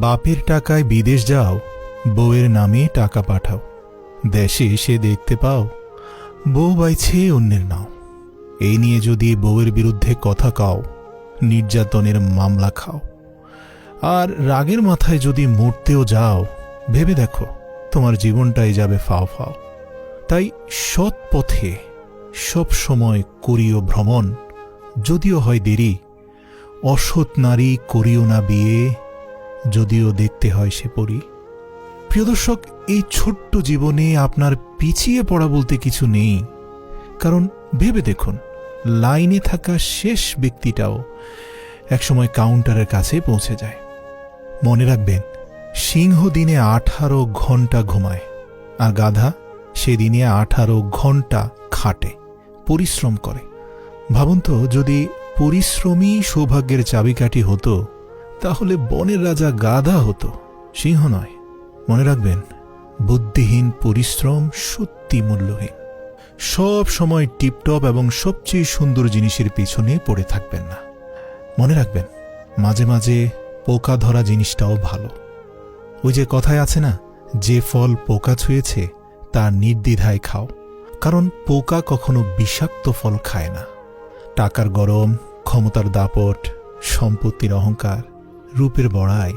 বাপের টাকায় বিদেশ যাও, বউয়ের নামে টাকা পাঠাও, দেশে এসে দেখতে পাও বউ বাইছে অন্যের নাও। এই নিয়ে যদি বউয়ের বিরুদ্ধে কথা কাও, নির্যাতনের মামলা খাও। আর রাগের মাথায় যদি মরতেও যাও, ভেবে দেখো তোমার জীবনটাই যাবে ফাও ফাও। তাই সৎ পথে সব সময় করিও ভ্রমণ, যদিও হয় দেরি। অসৎ নারী করিও না বিয়ে, যদিও দেখতে হয় সে পরি। প্রিয় দর্শক, এই ছোট্ট জীবনে আপনার পিছিয়ে পড়া বলতে কিছু নেই। কারণ ভেবে দেখুন, লাইনে থাকা শেষ ব্যক্তিটাও একসময় কাউন্টারের কাছে পৌঁছে যায়। মনে রাখবেন, সিংহ দিনে 18 ঘন্টা ঘুমায়, আর গাধা সেদিনে 18 ঘন্টা খাটে, পরিশ্রম করে। ভাবুন তো, যদি পরিশ্রমই সৌভাগ্যের চাবিকাঠি হতো, তাহলে বনের রাজা গাধা হতো, সিংহ নয়। মনে রাখবেন, বুদ্ধিহীন পরিশ্রম সত্যি মূল্যহীন। সব সময় টিপটপ এবং সবচেয়ে সুন্দর জিনিসের পিছনে পড়ে থাকবেন না। মনে রাখবেন, মাঝে মাঝে পোকা ধরা জিনিসটাও ভালো। ওই যে কথায় আছে না, যে ফল পোকা ছুঁয়েছে তা নির্দ্বিধায় খাও। কারণ পোকা কখনো বিষাক্ত ফল খায় না। টাকার গরম, ক্ষমতার দাপট, সম্পত্তির অহংকার, রূপের বড়াই,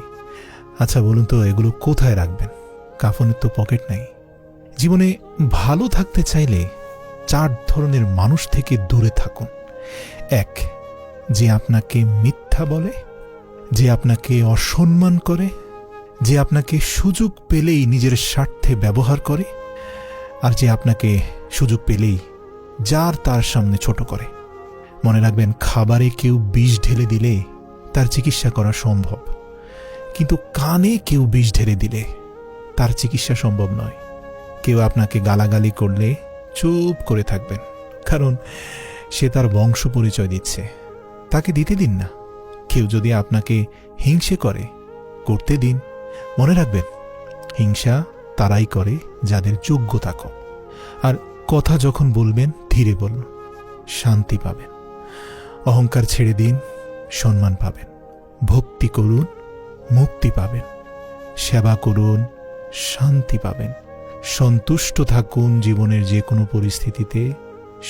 আচ্ছা বলুন তো, এগুলো কোথায় রাখবেন? কাফনের তো পকেট নাই। জীবনে ভালো থাকতে চাইলে 4 ধরনের মানুষ থেকে দূরে থাকুন। 1, যে আপনাকে মিথ্যা বলে, যে আপনাকে অসম্মান করে, যে আপনাকে সুযোগ পেলেই নিজের স্বার্থে ব্যবহার করে, আর যে আপনাকে সুযোগ পেলেই যার তার সামনে ছোট করে। মনে রাখবেন, খাবারে কেউ বিষ ঢেলে দিলে তার চিকিৎসা করা সম্ভব, কিন্তু কানে কেউ বিষ ঢেলে দিলে তার চিকিৎসা সম্ভব নয়। কেউ আপনাকে গালাগালি করলে চুপ করে থাকবেন, কারণ সে তার বংশ পরিচয় দিচ্ছে, তাকে দিতে দিন না। কেউ যদি আপনাকে হিংসে করে, করতে দিন। মনে রাখবেন, হিংসা তারাই করে যাদের যোগ্যতা কম। আর কথা যখন বলবেন, ধীরে বলুন, শান্তি পাবেন। অহংকার ছেড়ে দিন, সম্মান পাবেন। ভক্তি করুন, মুক্তি পাবেন। সেবা করুন, শান্তি পাবেন। সন্তুষ্ট থাকুন, জীবনের যে কোনো পরিস্থিতিতে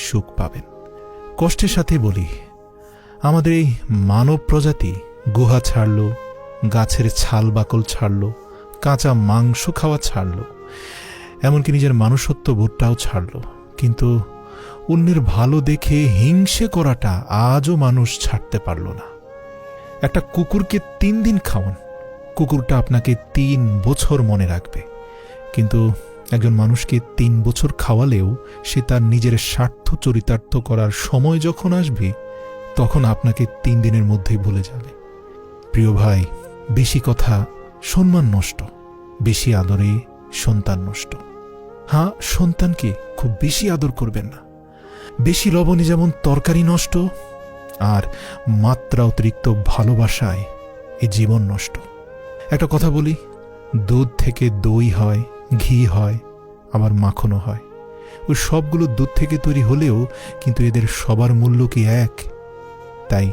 সুখ পাবেন। কষ্টের সাথে বলি, আমাদের এই মানব প্রজাতি গুহা ছাড়ল, গাছের ছাল বাকল ছাড়ল, কাঁচা মাংস খাওয়া ছাড়ল, এমনকি নিজের মানুষত্ব বোধটাও ছাড়ল, কিন্তু অন্যের ভালো দেখে হিংসে করাটা আজও মানুষ ছাড়তে পারল না। একটা কুকুরকে 3 দিন খাওয়ান, কুকুরটা আপনাকে 3 বছর মনে রাখবে। কিন্তু একজন মানুষকে 3 বছর খাওয়ালেও সে তার নিজের স্বার্থ চরিতার্থ করার সময় যখন আসবে, তখন আপনাকে 3 দিনের মধ্যেই ভুলে যাবে। প্রিয় ভাই, বেশি কথা সম্মান নষ্ট, বেশি আদরে সন্তান নষ্ট। হ্যাঁ, সন্তানকে খুব বেশি আদর করবেন না। বেশি লবণে যেমন তরকারি নষ্ট, আর মাত্রা অতিরিক্ত ভালোবাসায় এই জীবন নষ্ট। একটা কথা বলি, দুধ থেকে দই হয়, ঘি হয়, আবার মাখনও হয়। ওই সবগুলো দুধ থেকে তৈরি হলেও কিন্তু এদের সবার মূল্য কি এক? তাই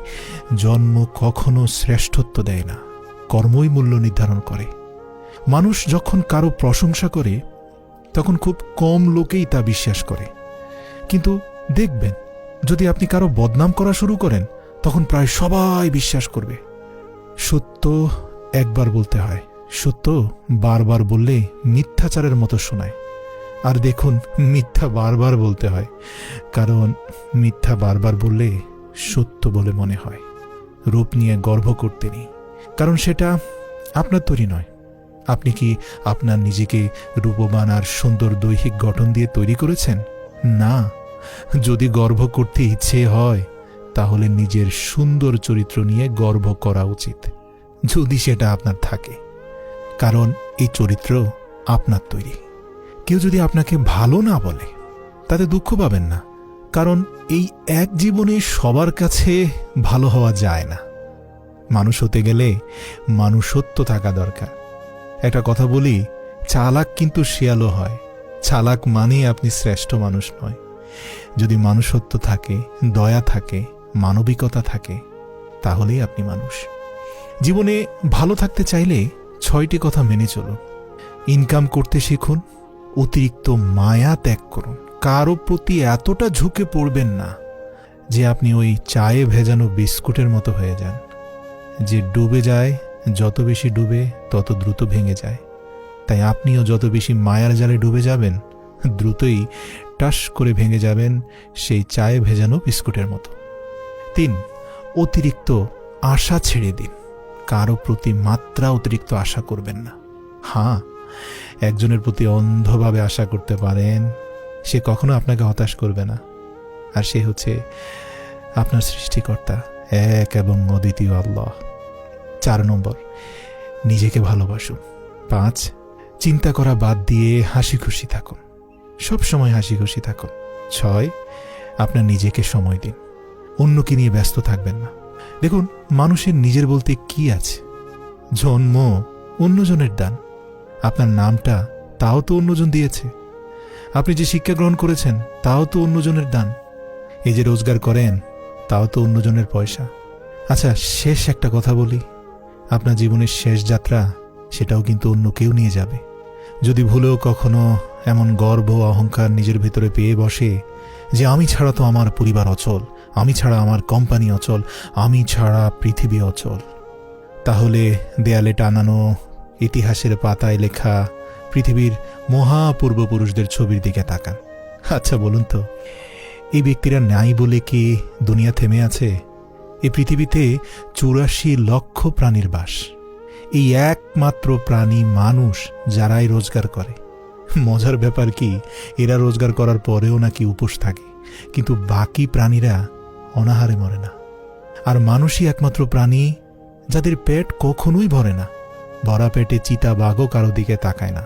জন্ম কখনো শ্রেষ্ঠত্ব দেয় না, কর্মই মূল্য নির্ধারণ করে। মানুষ যখন কারো প্রশংসা করে, তখন খুব কম লোকেই তা বিশ্বাস করে। কিন্তু দেখবেন, যদি আপনি কারো বদনাম করা শুরু করেন, তখন প্রায় সবাই বিশ্বাস করবে। সত্য একবার বলতে হয়, সত্য বারবার বললে মিথ্যাচারের মতো শোনায়। আর দেখুন, মিথ্যা বারবার বলতে হয়, কারণ মিথ্যা বারবার বললে সত্য বলে মনে হয়। রূপ নিয়ে গর্ব করতে নেই, কারণ সেটা আপনার তৈরি নয়। আপনি কি আপনার নিজেকে রূপবান আর সুন্দর দৈহিক গঠন দিয়ে তৈরি করেছেন? না। যদি গর্ব করতে ইচ্ছে হয়, তাহলে নিজের সুন্দর চরিত্র নিয়ে গর্ব করা উচিত, যদি সেটা আপনার থাকে। কারণ এই চরিত্র আপনার তৈরি। কেউ যদি আপনাকে ভালো না বলে, তাতে দুঃখ পাবেন না, কারণ এই এক জীবনে সবার কাছে ভালো হওয়া যায় না। মানুষ হতে গেলে মানুষত্ব থাকা দরকার। একটা কথা বলি, চালাক কিন্তু শিয়ালও হয়। চালাক মানে আপনি শ্রেষ্ঠ মানুষ নয়। যদি মানুষত্ব থাকে, দয়া থাকে, মানবিকতা থাকে, তাহলেই আপনি মানুষ। জীবনে ভালো থাকতে চাইলে 6টি কথা মেনে চলুন। ইনকাম করতে শিখুন, অতিরিক্ত মায়া ত্যাগ করুন, কারো প্রতি এতটা ঝুঁকে পড়বেন না যে আপনি ওই চায়ে ভেজানো বিস্কুটের মতো হয়ে যান, যে ডুবে যায়, যত বেশি ডুবে তত দ্রুত ভেঙে যায়। তাই আপনিও যত বেশি মায়ার জালে ডুবে যাবেন, দ্রুতই টাস করে ভেঙে যাবেন সেই চায়ে ভেজানো বিস্কুটের মতো। 3, অতিরিক্ত আশা ছেড়ে দিন। কারো প্রতি মাত্রা অতিরিক্ত আশা করবেন না। হ্যাঁ, একজনের প্রতি অন্ধভাবে আশা করতে পারেন, সে কখনো আপনাকে হতাশ করবে না। আর সে হচ্ছে আপনার সৃষ্টিকর্তা, এক এবং অদ্বিতীয় আল্লাহ। 4 নম্বর, নিজেকে ভালোবাসুন। 5, চিন্তা করা বাদ দিয়ে হাসি খুশি থাকুন, সব সময় হাসি খুশি থাকুন। 6, আপনার নিজেকে সময় দিন, অন্যকে নিয়ে ব্যস্ত থাকবেন না। দেখুন, মানুষের নিজের বলতে কি আছে? জন্ম অন্যজনের দান, আপনার নামটা তাও তো অন্যজন দিয়েছে, আপনি যে শিক্ষা গ্রহণ করেছেন তাও তো অন্যজনের দান, এই যে রোজগার করেন তাও তো অন্যজনের পয়সা। আচ্ছা, শেষ একটা কথা বলি, আপনার জীবনের শেষ যাত্রা সেটাও কিন্তু অন্য কেউ নিয়ে যাবে। যদি ভুলেও কখনো এমন গর্ব অহংকার নিজের ভেতরে পেয়ে বসে যে আমি ছাড়া তো আমার পরিবার অচল, আমি ছাড়া আমার কোম্পানি অচল, আমি ছাড়া পৃথিবী অচল, তাহলে দেয়ালে টানানো ইতিহাসের পাতায় লেখা পৃথিবীর মহাপূর্বপুরুষদের ছবির দিকে তাকান। আচ্ছা বলুন তো, এই ব্যক্তিরা নাই বলে কি দুনিয়া থেমে আছে? এই পৃথিবীতে 84 লক্ষ প্রাণীর বাস, এই একমাত্র প্রাণী মানুষ যারাই রোজগার করে। মজার ব্যাপার কি, এরা রোজগার করার পরেও নাকি উপোস থাকে, কিন্তু বাকি প্রাণীরা অনাহারে মরে না। আর মানুষই একমাত্র প্রাণী যাদের পেট কখনোই ভরে না, ভরা পেটে চিতা বাঘও কারো দিকে তাকায় না।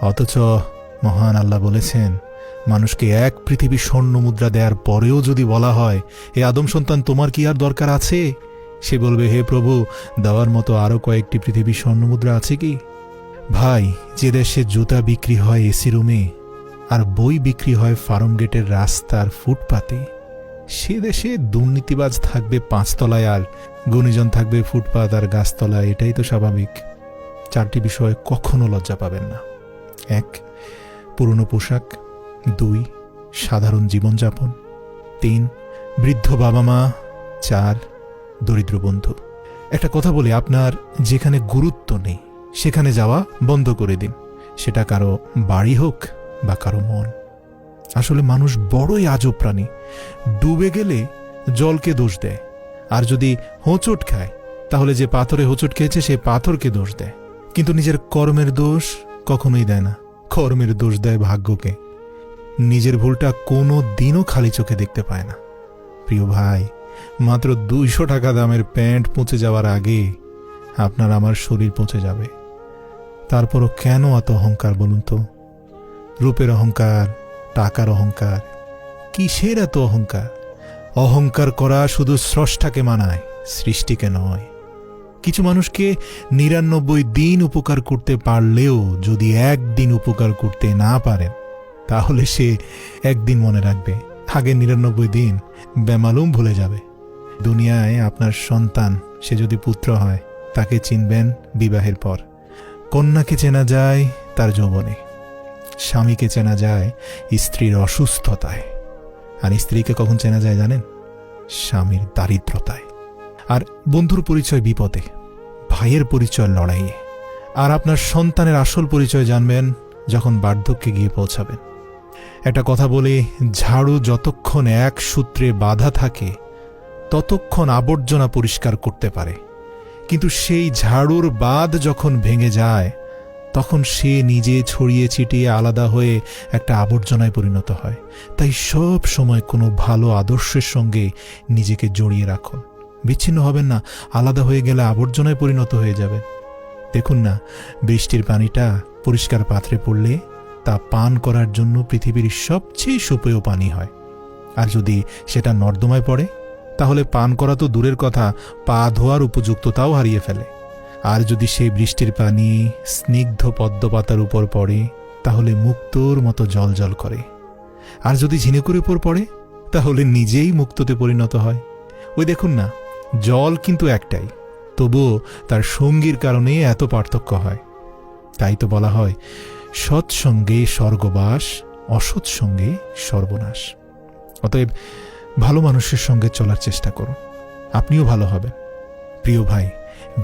অথচ মহান আল্লাহ বলেছেন, মানুষকে এক পৃথিবী স্বর্ণ মুদ্রা দেওয়ার পরেও যদি বলা হয়, হে আদম সন্তান, তোমার কি আর দরকার আছে? সে বলবে, হে প্রভু, দেওয়ার মতো আরো কয়েকটি পৃথিবী স্বর্ণ মুদ্রা আছে কি? ভাই, যে দেশে জুতা বিক্রি হয় এসি রুমে আর বই বিক্রি হয় ফার্ম গেটের রাস্তার ফুটপাতে, সে দেশে দুর্নীতিবাজ থাকবে 5 তলায় আর গুণীজন থাকবে ফুটপাত আর গাছতলায়। এটাই তো স্বাভাবিক। 4টি বিষয়ে কখনো লজ্জা পাবেন না। 1, পুরনো পোশাক। 2, সাধারণ জীবনযাপন। 3, বৃদ্ধ বাবা মা। 4, দরিদ্র বন্ধু। একটা কথা বলি, আপনার যেখানে গুরুত্ব নেই সেখানে যাওয়া বন্ধ করে দিন, সেটা কারো বাড়ি হোক বা কারো মন। আসলে মানুষ বড়ই আজব প্রাণী। ডুবে গেলে জলকে দোষ দেয়, আর যদি হোঁচট খায় তাহলে যে পাথরে হোঁচট খেয়েছে সে পাথরকে দোষ দেয়, কিন্তু নিজের কর্মের দোষ কখনোই দেয় না। কর্মের দোষ দেয় ভাগ্যকে। নিজের ভুলটা কোনো দিনও খালি চোখে দেখতে পায় না। প্রিয় ভাই, মাত্র 200 টাকা দামের প্যান্ট পচে যাওয়ার আগে আপনার আমার শরীর পচে যাবে। তারপরও কেন এত অহংকার বলুন তো? রূপের অহংকার, টাকার অহংকার, কিসের এত অহংকার? অহংকার করা শুধু স্রষ্টাকে মানায়, সৃষ্টিকে নয়। কিছু মানুষকে 99 দিন উপকার করতে পারলেও যদি একদিন উপকার করতে না পারেন, তাহলে সে একদিন মনে রাখবে, আগে 99 দিন বেমালুম ভুলে যাবে। দুনিয়ায় আপনার সন্তান, সে যদি পুত্র হয়, তাকে চিনবেন বিবাহের পর। কন্যাকে চেনা যায় তার যৌবনে, স্বামীকে চেনা যায় স্ত্রীর অসুস্থতায়, আর স্ত্রীকে কখন চেনা যায় জানেন? স্বামীর দারিদ্রতায়। আর বন্ধুর পরিচয় বিপদে, ভাইয়ের পরিচয় লড়াইয়ে। আর আপনার সন্তানের আসল পরিচয় জানবেন যখন বার্ধক্যে গিয়ে পৌঁছাবেন। একটা কথা বলি, ঝাড়ু যতক্ষণ এক সূত্রে বাঁধা থাকে ততক্ষণ আবর্জনা পরিষ্কার করতে পারে, কিন্তু সেই ঝাড়ুর বাঁধ যখন ভেঙে যায় তখন সে নিজে ছড়িয়ে ছিটিয়ে আলাদা হয়ে একটা আবর্জনায় পরিণত হয়। তাই সব সময় কোনো ভালো আদর্শের সঙ্গে নিজেকে জড়িয়ে রাখুন। বিচ্ছিন্ন হবেন না, আলাদা হয়ে গেলে আবর্জনায় পরিণত হয়ে যাবেন। দেখুন না, বৃষ্টির পানিটা পরিষ্কার পাত্রে পড়লে তা পান করার জন্য পৃথিবীর সবচেয়ে সুপেয় পানি হয়, আর যদি সেটা নর্দমায় পড়ে তাহলে পান করা তো দূরের কথা, পা ধোয়ার উপযুক্ততাও হারিয়ে ফেলে। আর যদি সেই বৃষ্টির পানি স্নিগ্ধ পদ্মপাতার উপর পড়ে তাহলে মুক্তোর মতো জলজল করে, আর যদি ঝিনুকের উপর পড়ে তাহলে নিজেই মুক্তোতে পরিণত হয়। ওই দেখুন না, জল কিন্তু একটাই, তবুও তার সঙ্গীর কারণে এত পার্থক্য হয়। তাই তো বলা হয়, সৎসঙ্গে স্বর্গবাস, অসৎ সঙ্গে সর্বনাশ। অতএব ভালো মানুষের সঙ্গে চলার চেষ্টা করুন, আপনিও ভালো হবেন। প্রিয় ভাই,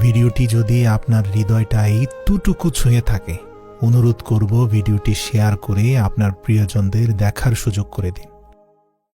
ভিডিওটি যদি আপনার হৃদয়টা একটুটুকু ছুঁয়ে থাকে, অনুরোধ করব ভিডিওটি শেয়ার করে আপনার প্রিয়জনদের দেখার সুযোগ করে দিন।